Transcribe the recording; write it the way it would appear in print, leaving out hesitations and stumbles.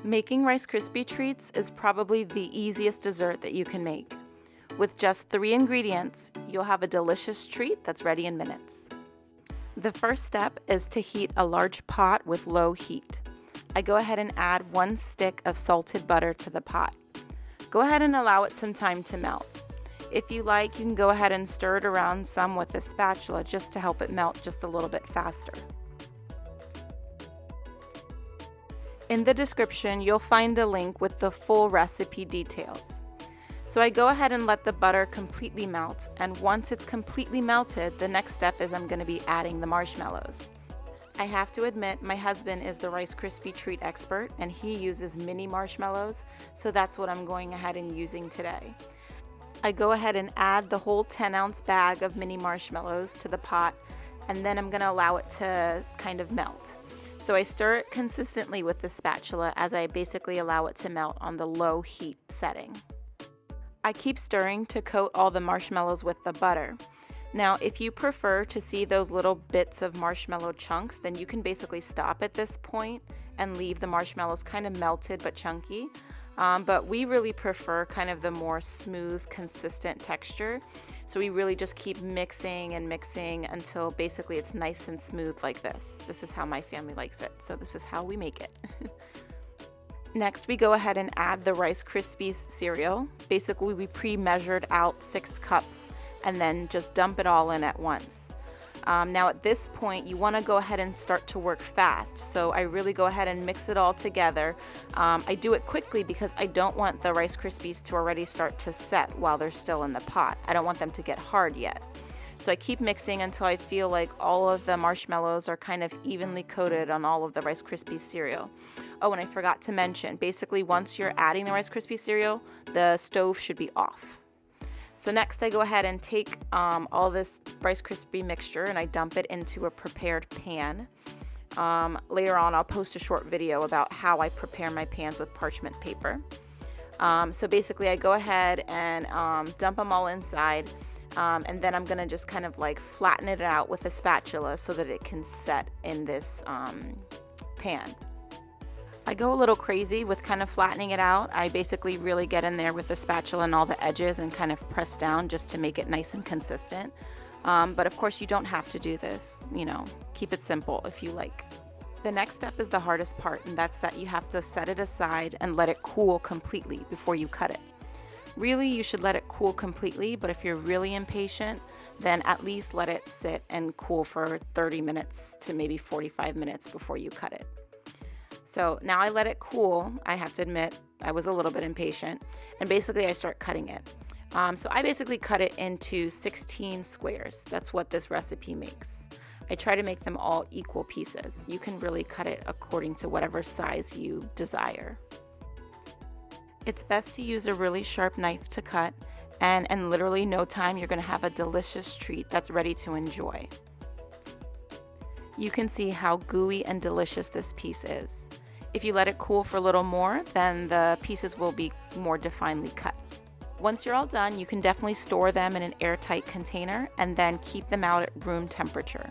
Making Rice Krispie Treats is probably the easiest dessert that you can make. With just 3 ingredients, you'll have a delicious treat that's ready in minutes. The first step is to heat a large pot with low heat. I go ahead and add 1 stick of salted butter to the pot. Go ahead and allow it some time to melt. If you like, you can go ahead and stir it around some with a spatula just to help it melt just a little bit faster. In the description, you'll find a link with the full recipe details. So I go ahead and let the butter completely melt, and once it's completely melted, the next step is I'm going to be adding the marshmallows. I have to admit, my husband is the Rice Krispie Treat expert, and he uses mini marshmallows, so that's what I'm going ahead and using today. I go ahead and add the whole 10-ounce bag of mini marshmallows to the pot, and then I'm going to allow it to kind of melt. So I stir it consistently with the spatula as I basically allow it to melt on the low heat setting. I keep stirring to coat all the marshmallows with the butter. Now, if you prefer to see those little bits of marshmallow chunks, then you can basically stop at this point and leave the marshmallows kind of melted but chunky. But we really prefer kind of the more smooth, consistent texture. So we really just keep mixing and mixing until basically it's nice and smooth like this. This is how my family likes it. So this is how we make it. Next, we go ahead and add the Rice Krispies cereal. Basically, we pre-measured out 6 cups and then just dump it all in at once. Now at this point, you want to go ahead and start to work fast. So I really go ahead and mix it all together. I do it quickly because I don't want the Rice Krispies to already start to set while they're still in the pot. I don't want them to get hard yet. So I keep mixing until I feel like all of the marshmallows are kind of evenly coated on all of the Rice Krispies cereal. Oh, and I forgot to mention, basically once you're adding the Rice Krispies cereal, the stove should be off. So next I go ahead and take all this Rice Krispie mixture and I dump it into a prepared pan. Later on I'll post a short video about how I prepare my pans with parchment paper. So basically I go ahead and dump them all inside, and then I'm going to just kind of like flatten it out with a spatula so that it can set in this pan. I go a little crazy with kind of flattening it out. I basically really get in there with the spatula and all the edges and kind of press down just to make it nice and consistent. But of course you don't have to do this, keep it simple if you like. The next step is the hardest part, and that's that you have to set it aside and let it cool completely before you cut it. Really, you should let it cool completely, but if you're really impatient, then at least let it sit and cool for 30 minutes to maybe 45 minutes before you cut it. So now I let it cool. I have to admit, I was a little bit impatient, and basically I start cutting it. So I basically cut it into 16 squares. That's what this recipe makes. I try to make them all equal pieces. You can really cut it according to whatever size you desire. It's best to use a really sharp knife to cut, and in literally no time you're going to have a delicious treat that's ready to enjoy. You can see how gooey and delicious this piece is. If you let it cool for a little more, then the pieces will be more definedly cut. Once you're all done, you can definitely store them in an airtight container and then keep them out at room temperature.